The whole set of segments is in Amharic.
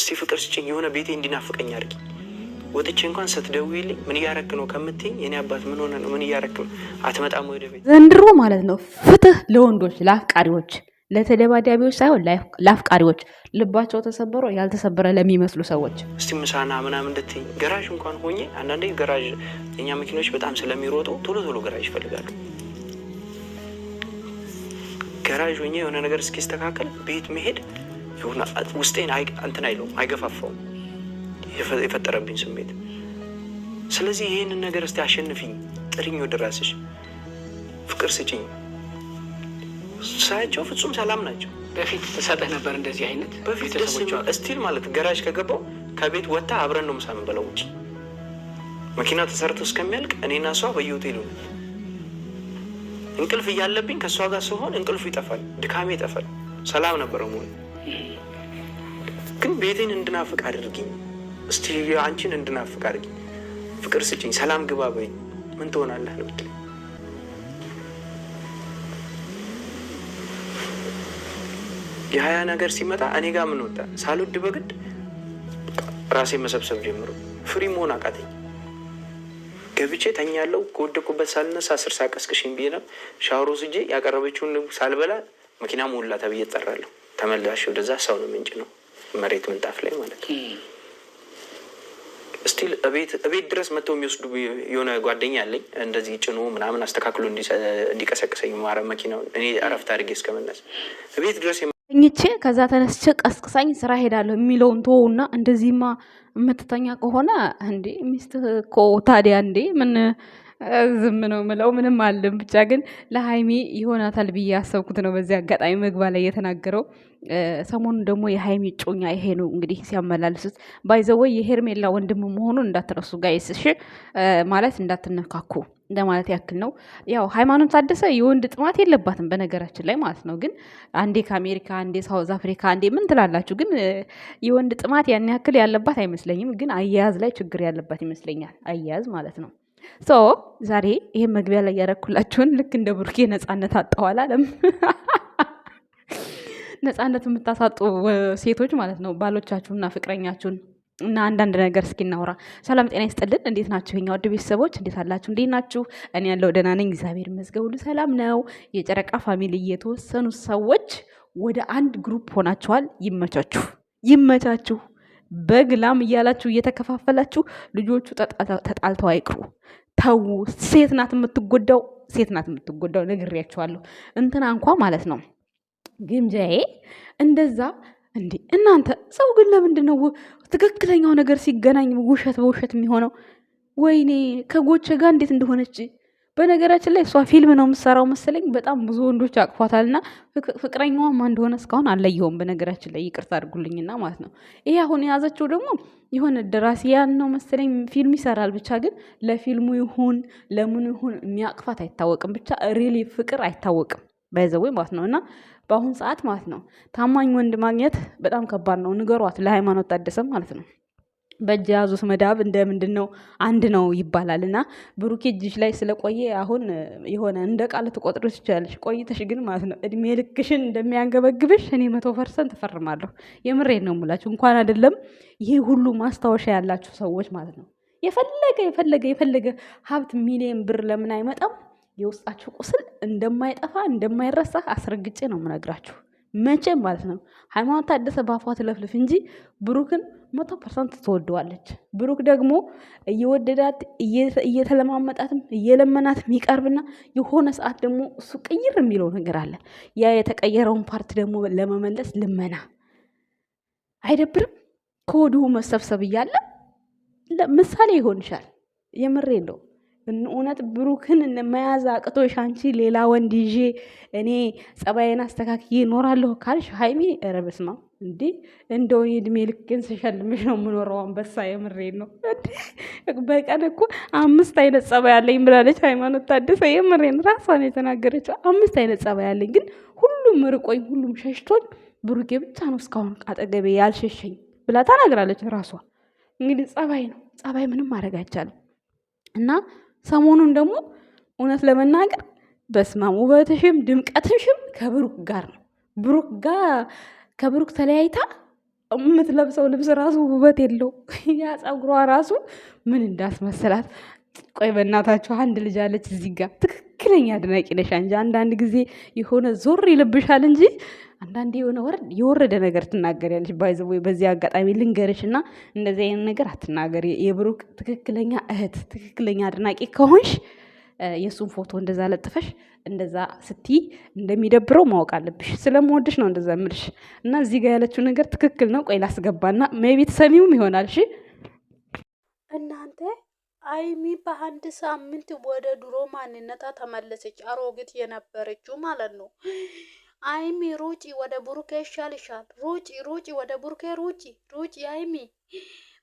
እስቲ ፍቅር ስጭኝ፣ የሆነ ቤቴ እንዲናፍቀኝ አድርጊ። ወጥቼ እንኳን ስትደውይልኝ ምን እያረክ ነው ከምትይኝ የኔ አባት ምን ሆነ ነው ምን እያረክ ነው አትመጣም ወደ ቤት። ዘንድሮ ማለት ነው ፍትህ ለወንዶች ለአፍቃሪዎች፣ ለተደባዳቢዎች ሳይሆን ለአፍቃሪዎች፣ ልባቸው ተሰበሮ ያልተሰበረ ለሚመስሉ ሰዎች። እስቲ ምሳና ምናምን እንድትይኝ ገራዥ እንኳን ሆኜ አንዳንዴ ገራዥ የኛ መኪኖች በጣም ስለሚሮጡ ቶሎ ቶሎ ገራዥ ይፈልጋሉ። ገራዥ ሆኜ የሆነ ነገር እስኪስተካከል ቤት መሄድ የሆነ ውስጤን እንትን አይለውም አይገፋፋውም የፈጠረብኝ ስሜት። ስለዚህ ይህንን ነገር እስቲ አሸንፊኝ፣ ጥሪኝ ወደ ራስሽ፣ ፍቅር ስጭኝ። ሳያቸው ፍጹም ሰላም ናቸው። በፊት ተሰጠህ ነበር እንደዚህ አይነት በፊት እስቲል ማለት ገራዥ ከገባው ከቤት ወጣ አብረን ነው ምሳ የምንበላው ውጪ። መኪና ተሰርቶ እስከሚያልቅ እኔና እሷ በየሆቴሉ ነው። እንቅልፍ እያለብኝ ከእሷ ጋር ስሆን እንቅልፉ ይጠፋል፣ ድካሜ ይጠፋል። ሰላም ነበረው ሙሉ። ግን ቤቴን እንድናፍቅ አድርጊኝ እስቲ፣ አንቺን እንድናፍቅ አድርጊኝ፣ ፍቅር ስጭኝ፣ ሰላም ግባ በይኝ። ምን ትሆናለህ ነው ብትል የሀያ ነገር ሲመጣ እኔ ጋር ምን ወጣ ሳልወድ በግድ ራሴ መሰብሰብ ጀምሮ ፍሪ መሆን አቃተኝ። ገብቼ ተኛለሁ። ከወደኩበት ሳልነሳ 10 ሰዓት ቀስቅሽኝ ብዬ ነው ሻወር ወስጄ ያቀረበችውን ሳልበላ መኪና ሞላ ተብዬ እጠራለሁ። ተመላሽ ወደዛ ሰው ነው ምንጭ ነው መሬት ምንጣፍ ላይ ማለት ነው። ስቲል እቤት ድረስ መጥተው የሚወስዱ የሆነ ጓደኛ አለኝ። እንደዚህ ጭኖ ምናምን አስተካክሎ እንዲቀሰቅሰኝ ማረ መኪናውን እኔ አረፍት አድርጌ እስከመነስ እቤት ድረስ ተኝቼ ከዛ ተነስቼ ቀስቅሳኝ ስራ ሄዳለሁ የሚለውን ተወውና፣ እንደዚህማ የምትተኛ ከሆነ እንዴ ሚስትህ እኮ ታዲያ እንዴ ምን ዝም ነው ምለው ምንም አለም። ብቻ ግን ለሀይሚ ይሆናታል ብዬ ያሰብኩት ነው በዚህ አጋጣሚ መግባ ላይ የተናገረው። ሰሞኑን ደግሞ የሀይሚ ጮኛ ይሄ ነው እንግዲህ ሲያመላልሱት ባይዘወይ የሄርሜላ ወንድም መሆኑን እንዳትረሱ ጋይስ፣ እሺ ማለት እንዳትነካኩ እንደማለት ያክል ነው። ያው ሃይማኖት ታደሰ የወንድ ጥማት የለባትም በነገራችን ላይ ማለት ነው። ግን አንዴ ከአሜሪካ አንዴ ሳውዝ አፍሪካ አንዴ ምን ትላላችሁ? ግን የወንድ ጥማት ያን ያክል ያለባት አይመስለኝም። ግን አያያዝ ላይ ችግር ያለባት ይመስለኛል፣ አያያዝ ማለት ነው። ሶ ዛሬ ይሄን መግቢያ ላይ ያረኩላችሁን ልክ እንደ ብሩኬ ነፃነት አጣዋል አለም ነፃነት የምታሳጡ ሴቶች ማለት ነው ባሎቻችሁና ፍቅረኛችሁን እና አንዳንድ ነገር እስኪ እናውራ። ሰላም ጤና ይስጥልን። እንዴት ናችሁ የኛ ውድ ቤተሰቦች? እንዴት አላችሁ? እንዴት ናችሁ? እኔ ያለው ደህና ነኝ፣ እግዚአብሔር ይመስገን፣ ሁሉ ሰላም ነው። የጨረቃ ፋሚሊ የተወሰኑ ሰዎች ወደ አንድ ግሩፕ ሆናችኋል። ይመቻችሁ፣ ይመቻችሁ። በግላም እያላችሁ እየተከፋፈላችሁ ልጆቹ ተጣልተው አይቅሩ። ተው። ሴት ናት የምትጎዳው፣ ሴት ናት የምትጎዳው። ነግሬያችኋለሁ። እንትና እንኳ ማለት ነው ግምጃዬ እንደዛ እንዴ እናንተ ሰው ግን ለምንድን ነው ትክክለኛው ነገር ሲገናኝ ውሸት በውሸት የሚሆነው? ወይኔ ከጎቼ ጋር እንዴት እንደሆነች። በነገራችን ላይ እሷ ፊልም ነው የምትሰራው መሰለኝ። በጣም ብዙ ወንዶች አቅፏታልና ፍቅረኛዋም እንደሆነ እስካሁን አልለየውም። በነገራችን ላይ ይቅርታ አድርጉልኝና ማለት ነው። ይሄ አሁን የያዘችው ደግሞ የሆነ ደራሲያን ነው መሰለኝ፣ ፊልም ይሰራል። ብቻ ግን ለፊልሙ ይሁን ለምኑ ይሁን የሚያቅፋት አይታወቅም። ብቻ ሪሊ ፍቅር አይታወቅም ባይዘወይ ማለት ነው። እና በአሁን ሰዓት ማለት ነው ታማኝ ወንድ ማግኘት በጣም ከባድ ነው። ንገሯት ለሃይማኖት ታደሰ ማለት ነው። በእጅ የያዙት መዳብ እንደ ምንድን ነው አንድ ነው ይባላል። እና ብሩኬ እጅሽ ላይ ስለቆየ አሁን የሆነ እንደ ቃል ትቆጥሩ ትችላለሽ። ቆይተሽ ግን ማለት ነው እድሜ ልክሽን እንደሚያንገበግብሽ እኔ 100% እፈርማለሁ። የምሬን ነው የምላችሁ። እንኳን አይደለም ይሄ ሁሉ ማስታወሻ ያላችሁ ሰዎች ማለት ነው የፈለገ ሀብት ሚሊዮን ብር ለምን አይመጣም? የውስጣችሁ ቁስል እንደማይጠፋ እንደማይረሳ አስረግጬ ነው የምነግራችሁ። መቼም ማለት ነው ሃይማኖት ታደሰ ባፏ ትለፍልፍ እንጂ ብሩክን 100% ትወደዋለች። ብሩክ ደግሞ እየወደዳት እየተለማመጣትም እየለመናትም ይቀርብና የሆነ ሰዓት ደግሞ እሱ ቅይር የሚለው ነገር አለ። ያ የተቀየረውን ፓርት ደግሞ ለመመለስ ልመና አይደብርም? ከወዲሁ መሰብሰብ እያለ ምሳሌ ይሆንሻል። የምሬ ነው። እውነት ብሩክን መያዝ አቅቶሽ አንቺ ሌላ ወንድ ይዤ እኔ ጸባዬን አስተካክዬ እኖራለሁ ካልሽ ሃይሚ ኧረ በስመ አብ እንዴ! እንደው እድሜ ልክን ስሸልምሽ ነው የምኖረው አንበሳ። የምሬን ነው። በቀን እኮ 5 አይነት ጸባይ አለኝ ብላለች ሃይማኖት ታደሰ። የምሬን ራሷን የተናገረችው 5 አይነት ጸባይ አለኝ፣ ግን ሁሉም ርቆኝ ሁሉም ሸሽቶኝ ብሩኬ ብቻ ነው እስካሁን አጠገቤ ያልሸሸኝ ብላ ተናግራለች ራሷ። እንግዲህ ጸባይ ነው፣ ጸባይ ምንም ማድረግ አይቻልም። እና ሰሞኑን ደግሞ እውነት ለመናገር በስማም ውበትሽም ድምቀትሽም ከብሩክ ጋር ነው። ከብሩክ ተለያይታ የምትለብሰው ልብስ ራሱ ውበት የለው። ያ ፀጉሯ ራሱ ምን እንዳስመሰላት። ቆይ በእናታችሁ አንድ ልጅ አለች እዚህ ጋር ትክክለኛ አድናቂ ነሽ እንጂ አንዳንድ ጊዜ የሆነ ዞር ይልብሻል እንጂ አንዳንዴ የሆነ የወረደ ነገር ትናገሪያለሽ። ባይዘው በዚህ አጋጣሚ ልንገርሽ እና እንደዚህ አይነት ነገር አትናገሪ። የብሩክ ትክክለኛ እህት ትክክለኛ አድናቂ ከሆንሽ የእሱን ፎቶ እንደዛ ለጥፈሽ እንደዛ ስትይ እንደሚደብረው ማወቅ አለብሽ። ስለምወድሽ ነው እንደዛ ምልሽ እና እዚህ ጋር ያለችው ነገር ትክክል ነው። ቆይ ላስገባና ሜቢ ተሰሚውም ይሆናል። እሺ እናንተ አይሚ በአንድ ሳምንት ወደ ድሮ ማንነታ ተመለሰች። አሮጊት የነበረችው ማለት ነው። አይሚ ሩጪ፣ ወደ ቡሩኬ ይሻልሻል። ሩጪ ሩጪ፣ ወደ ቡሩኬ ሩጪ ሩጪ። አይሚ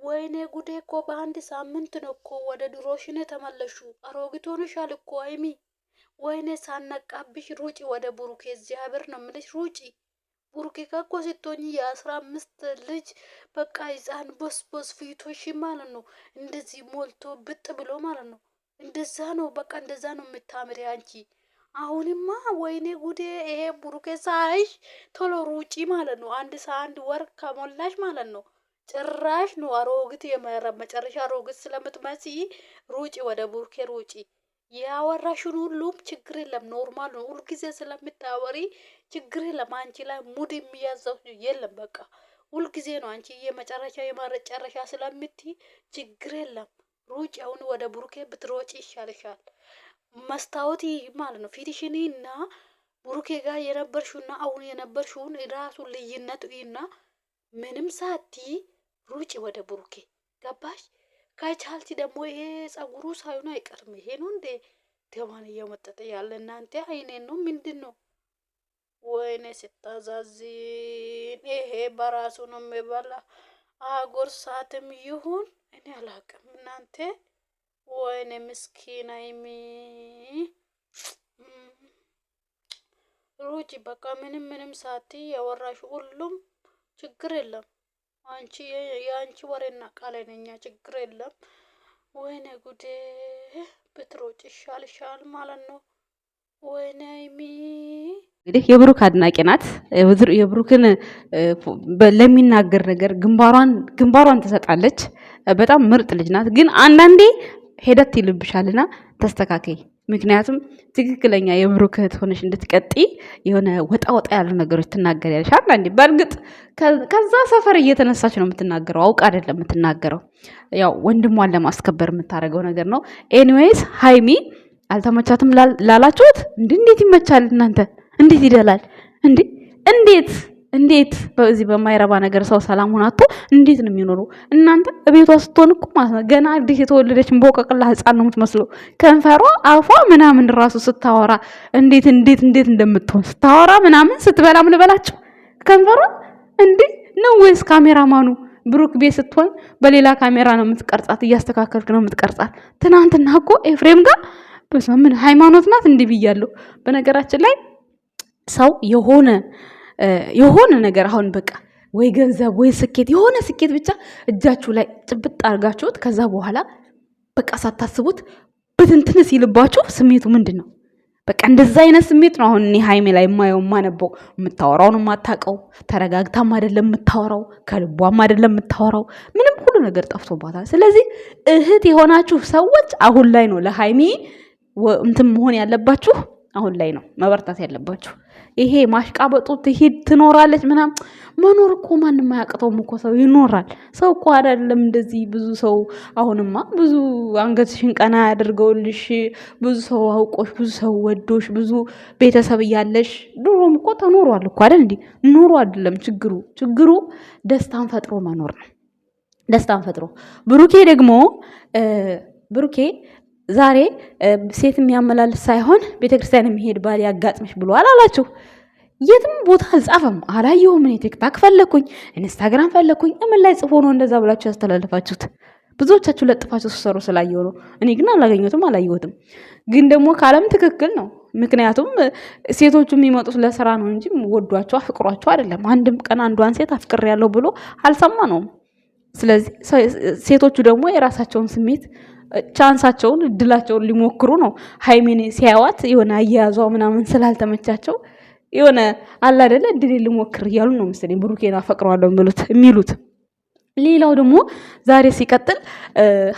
ወይኔ ጉዴ እኮ በአንድ ሳምንት ነው እኮ ወደ ድሮሽን የተመለሹ። አሮጊት ሆነሻል እኮ አይሚ። ወይኔ ሳነቃብሽ። ሩጪ ወደ ቡሩኬ፣ እግዚአብሔር ነው የምልሽ ሩጪ። ቡሩኬ ከኮ ስትሆኚ የ15 ልጅ በቃ ህፃን ቦስ ፊቶሽ ማለት ነው እንደዚህ ሞልቶ ብጥ ብሎ ማለት ነው። እንደዛ ነው በቃ እንደዛ ነው የምታምሪ አንቺ። አሁንማ ወይኔ ጉዴ ይሄ ቡሩኬ ሳይሽ ቶሎ ሩጪ ማለት ነው። አንድ ወር ከሞላሽ ማለት ነው። ጭራሽ ነው አሮግት መጨረሻ አሮግት ስለምትመስይ ሩጪ ወደ ቡሩኬ ሩጪ። ያወራሽን ሁሉም ችግር የለም ኖርማል ነው። ሁልጊዜ ስለምታወሪ ችግር የለም። አንቺ ላይ ሙድ የሚያዘው የለም። በቃ ሁልጊዜ ነው አንቺ የመጨረሻ ስለምትይ ችግር የለም። ሩጪ አሁን ወደ ቡሩኬ ብትሮጪ ይሻልሻል። መስታወት ማለት ነው ፊትሽኒ እና ቡሩኬ ጋር የነበርሽውና አሁን የነበርሽውን ራሱ ልዩነት እና ምንም ሳቲ ሩጪ ወደ ቡሩኬ ገባሽ? ከቻልቲ ደግሞ ይሄ ጸጉሩ ሳይሆን አይቀርም። ይሄ ነው እንዴ ደማን እየመጠጠ ያለ እናንተ አይኔን ነው ምንድን ነው? ወይኔ ስታዛዝን። ይሄ በራሱ ነው የሚበላ አጎርሳትም ይሁን እኔ አላቅም እናንተ። ወይኔ ምስኪን አይሚ ሩጪ በቃ ምንም ሳቲ ያወራሽ ሁሉም ችግር የለም። አንቺ የአንቺ ወሬና ቃለኛ ችግር የለም። ወይኔ ጉዴ ብትሮጭ ይሻልሻል ማለት ነው። ወይኔ አይሚ እንግዲህ የብሩክ አድናቂ ናት። የብሩክን ለሚናገር ነገር ግንባሯን ትሰጣለች። በጣም ምርጥ ልጅ ናት። ግን አንዳንዴ ሄደት ይልብሻልና ተስተካከይ። ምክንያቱም ትክክለኛ የብሩክ እህት ሆነሽ እንድትቀጥይ የሆነ ወጣ ያሉ ነገሮች ትናገሪያለሽ አንዳንዴ። በእርግጥ ከዛ ሰፈር እየተነሳች ነው የምትናገረው፣ አውቃ አይደለም የምትናገረው። ያው ወንድሟን ለማስከበር የምታደርገው ነገር ነው። ኤኒዌይስ ሃይሚ አልተመቻትም ላላችሁት እንዴት ይመቻል እናንተ? እንዴት ይደላል እንዴ? እንዴት በዚህ በማይረባ ነገር ሰው ሰላም ሆናቶ እንዴት ነው የሚኖረው? እናንተ እቤቷ ስትሆን እኮ ማለት ነው ገና አዲስ የተወለደች እንቦቀቅላ ህፃን ነው የምትመስለው። ከንፈሯ አፏ ምናምን ራሱ ስታወራ እንዴት እንደምትሆን ስታወራ ምናምን ስትበላም ልበላችሁ ከንፈሯ እንዴ ነው ወይስ ካሜራማኑ ብሩክ ቤት ስትሆን በሌላ ካሜራ ነው የምትቀርጻት? እያስተካከልክ ነው የምትቀርጻት? ትናንትና እኮ ኤፍሬም ጋር በስመ ሃይማኖት ናት እንዲህ ብያለሁ። በነገራችን ላይ ሰው የሆነ ነገር አሁን በቃ ወይ ገንዘብ ወይ ስኬት የሆነ ስኬት ብቻ እጃችሁ ላይ ጭብጥ አድርጋችሁት ከዛ በኋላ በቃ ሳታስቡት በትንትን ሲልባችሁ ስሜቱ ምንድን ነው? በቃ እንደዛ አይነት ስሜት ነው አሁን እኔ ሃይሜ ላይ የማነበው። የምታወራውን የማታውቀው ተረጋግታም አይደለም የምታወራው፣ ከልቧም አይደለም የምታወራው። ምንም ሁሉ ነገር ጠፍቶባታል። ስለዚህ እህት የሆናችሁ ሰዎች አሁን ላይ ነው ለሃይሜ እንትን መሆን ያለባችሁ፣ አሁን ላይ ነው መበርታት ያለባችሁ። ይሄ ማሽቃበጡ ትሄድ ትኖራለች ምናምን መኖር እኮ ማንም አያቅተውም እኮ ሰው ይኖራል። ሰው እኮ አይደለም እንደዚህ ብዙ ሰው አሁንማ ብዙ አንገትሽን ቀና ያደርገውልሽ ብዙ ሰው አውቆሽ ብዙ ሰው ወዶሽ ብዙ ቤተሰብ እያለሽ ድሮም እኮ ተኖሯል እኮ አይደል እንዴ? ኑሮ አይደለም ችግሩ ደስታን ፈጥሮ መኖር ነው። ደስታን ፈጥሮ ብሩኬ ዛሬ ሴት የሚያመላልስ ሳይሆን ቤተክርስቲያን የሚሄድ ባል ያጋጥምሽ ብሏል አላችሁ። የትም ቦታ አልጻፈም፣ አላየሁም። እኔ ቲክታክ ፈለኩኝ፣ ኢንስታግራም ፈለኩኝ። ምን ላይ ጽፎ ነው እንደዛ ብላችሁ ያስተላልፋችሁት? ብዙዎቻችሁ ለጥፋችሁ ሲሰሩ ስላየሁ ነው። እኔ ግን አላየሁትም። ግን ደግሞ ካለም ትክክል ነው። ምክንያቱም ሴቶቹ የሚመጡት ለስራ ነው እንጂ ወዷቸው አፍቅሯቸው አይደለም። አንድም ቀን አንዷን ሴት አፍቅሬያለሁ ብሎ አልሰማ ነው። ስለዚህ ሴቶቹ ደግሞ የራሳቸውን ስሜት ቻንሳቸውን እድላቸውን ሊሞክሩ ነው። ሃይሜን ሲያዋት የሆነ አያያዟ ምናምን ስላልተመቻቸው የሆነ አለ አይደለ እድሌ ልሞክር እያሉ ነው መሰለኝ ብሩኬን አፈቅረዋለሁ የሚሉት። ሌላው ደግሞ ዛሬ ሲቀጥል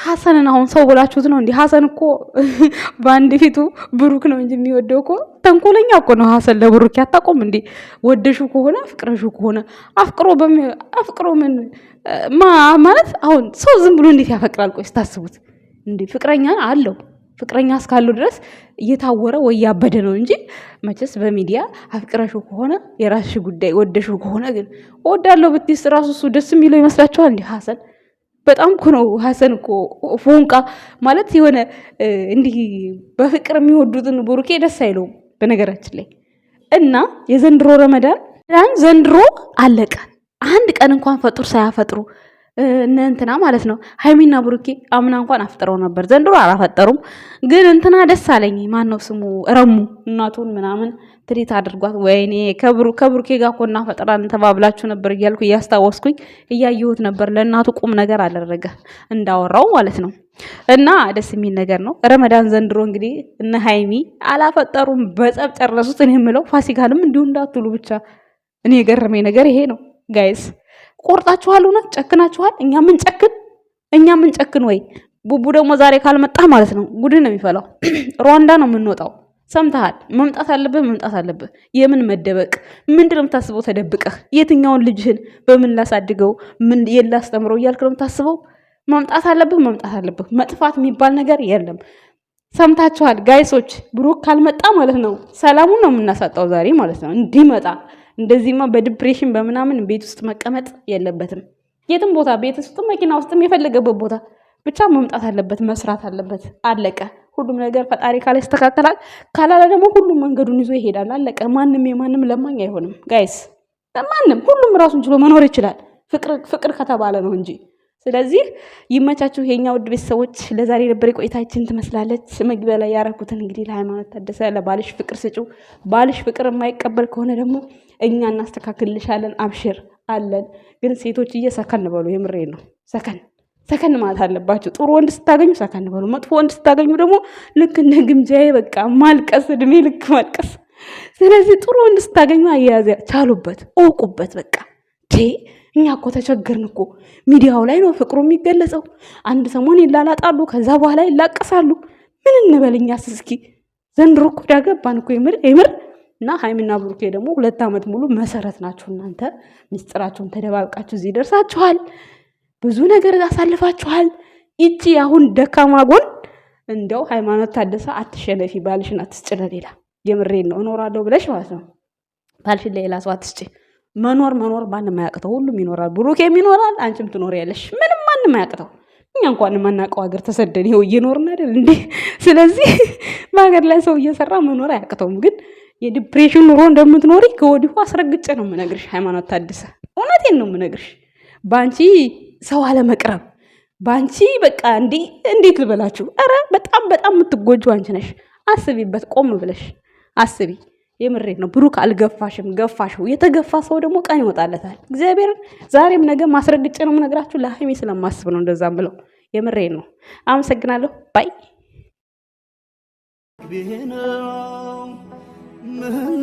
ሐሰንን አሁን ሰው ብላችሁት ነው እንዴ? ሐሰን እኮ በአንድ ፊቱ ብሩክ ነው እንጂ የሚወደው እኮ ተንኮለኛ እኮ ነው ሐሰን ለብሩክ። ያታቆም እንዴ? ወደሹ ከሆነ ፍቅረሹ ከሆነ አፍቅሮ ምን ማለት አሁን ሰው ዝም ብሎ እንዴት ያፈቅራል? ቆይ ስታስቡት እንዴ ፍቅረኛ አለው ፍቅረኛ እስካለው ድረስ እየታወረ ወይ ያበደ ነው እንጂ መቼስ በሚዲያ አፍቅረሹ ከሆነ የራስሽ ጉዳይ፣ ወደሹ ከሆነ ግን ወዳለው ብትይስ ራሱ እሱ ደስ የሚለው ይመስላችኋል እንዴ? ሐሰን በጣም እኮ ነው ሐሰን እኮ ፎንቃ ማለት የሆነ እንዲህ በፍቅር የሚወዱትን ብሩኬ ደስ አይለውም በነገራችን ላይ። እና የዘንድሮ ረመዳን ዘንድሮ አለቀ። አንድ ቀን እንኳን ፈጡር ሳያፈጥሩ እነ እንትና ማለት ነው ሃይሚና ብሩኬ አምና እንኳን አፍጥረው ነበር። ዘንድሮ አላፈጠሩም። ግን እንትና ደስ አለኝ። ማን ነው ስሙ? ረሙ እናቱን ምናምን ትሪት አድርጓት። ወይኔ ከብሩኬ ጋር እኮ እናፈጥራለን ተባብላችሁ ነበር እያልኩ እያስታወስኩኝ እያየሁት ነበር። ለእናቱ ቁም ነገር አደረገ እንዳወራው ማለት ነው። እና ደስ የሚል ነገር ነው ረመዳን ዘንድሮ። እንግዲህ እነ ሃይሚ አላፈጠሩም፣ በጸብ ጨረሱት። እኔ የምለው ፋሲካንም እንዲሁ እንዳትሉ ብቻ። እኔ የገረመኝ ነገር ይሄ ነው ጋይስ። ቆርጣችኋል፣ እውነት ጨክናችኋል። እኛ ምን ጨክን ወይ? ቡቡ ደግሞ ዛሬ ካልመጣ ማለት ነው ጉድህ ነው የሚፈላው። ሩዋንዳ ነው የምንወጣው። ሰምተሃል? መምጣት አለብህ። የምን መደበቅ? ምንድነው የምታስበው ተደብቀህ? የትኛውን ልጅህን በምን ላሳድገው፣ ምን የላስተምረው እያልክ ነው የምታስበው? መምጣት አለብህ። መጥፋት የሚባል ነገር የለም። ሰምታችኋል ጋይሶች። ብሩክ ካልመጣ ማለት ነው ሰላሙን ነው የምናሳጣው ዛሬ ማለት ነው። እንዲመጣ እንደዚህማ በዲፕሬሽን በምናምን ቤት ውስጥ መቀመጥ የለበትም። የትም ቦታ ቤት ውስጥ መኪና ውስጥም የፈለገበት ቦታ ብቻ መምጣት አለበት፣ መስራት አለበት። አለቀ። ሁሉም ነገር ፈጣሪ ካለ ይስተካከላል፣ ካላለ ደግሞ ሁሉም መንገዱን ይዞ ይሄዳል። አለቀ። ማንም የማንም ለማኝ አይሆንም ጋይስ። ሁሉም ራሱን ችሎ መኖር ይችላል፣ ፍቅር ከተባለ ነው እንጂ። ስለዚህ ይመቻችሁ የኛ ውድ ቤተሰቦች። ለዛሬ ነበር ቆይታችን ትመስላለች። መግቢያ ላይ ያረኩትን እንግዲህ ለሃይማኖት ታደሰ ለባልሽ ፍቅር ስጪው። ባልሽ ፍቅር የማይቀበል ከሆነ ደግሞ እኛ እናስተካክልልሻለን፣ አብሽር አለን። ግን ሴቶች ሰከን በሉ። የምሬን ነው። ሰከን ማለት አለባችሁ። ጥሩ ወንድ ስታገኙ ሰከን በሉ። መጥፎ ወንድ ስታገኙ ደግሞ ልክ እንደ ግምጃዬ በቃ ማልቀስ፣ እድሜ ልክ ማልቀስ። ስለዚህ ጥሩ ወንድ ስታገኙ አያያዝ ቻሉበት፣ እውቁበት። በቃ እኛ እኮ ተቸገርን እኮ። ሚዲያው ላይ ነው ፍቅሩ የሚገለጸው። አንድ ሰሞን ይላላጣሉ፣ ከዛ በኋላ ይላቀሳሉ። ምን እንበልኛስ እስኪ? ዘንድሮ እኮ ዳገባን እኮ የምር። እና ሃይሚና ብሩኬ ደግሞ 2 ዓመት ሙሉ መሰረት ናችሁ እናንተ። ምስጢራችሁን ተደባብቃችሁ እዚህ ደርሳችኋል። ብዙ ነገር አሳልፋችኋል። ይቺ አሁን ደካማ ጎን እንደው ሃይማኖት ታደሰ አትሸነፊ፣ ባልሽን አትስጭ ለሌላ። የምሬን ነው። እኖራለሁ ብለሽ ማለት ነው ባልሽን ለሌላ ሰው አትስጭ። መኖር ማንም አያቅተው፣ ሁሉም ይኖራል። ብሩኬም ይኖራል፣ አንቺም ትኖሪያለሽ። ምንም ማንም አያቅተው። እኛ እንኳን የማናውቀው ሀገር ተሰደን ይኸው እየኖርን አይደል እንዴ? ስለዚህ በሀገር ላይ ሰው እየሰራ መኖር አያቅተውም። ግን የዲፕሬሽን ኑሮ እንደምትኖሪ ከወዲሁ አስረግጬ ነው የምነግርሽ ሃይማኖት ታደሰ። እውነቴን ነው የምነግርሽ። በአንቺ ሰው አለመቅረብ፣ በአንቺ በቃ እንዴት ልበላችሁ? ኧረ በጣም የምትጎጁ አንቺ ነሽ። አስቢበት፣ ቆም ብለሽ አስቢ። የምሬት ነው። ብሩክ አልገፋሽም፣ ገፋሽው። የተገፋ ሰው ደግሞ ቀን ይወጣለታል። እግዚአብሔርን ዛሬም ነገ ማስረግጬ ነው የምነግራችሁ። ለሃይሚ ስለማስብ ነው እንደዛም ብለው። የምሬት ነው። አመሰግናለሁ። ባይ ምን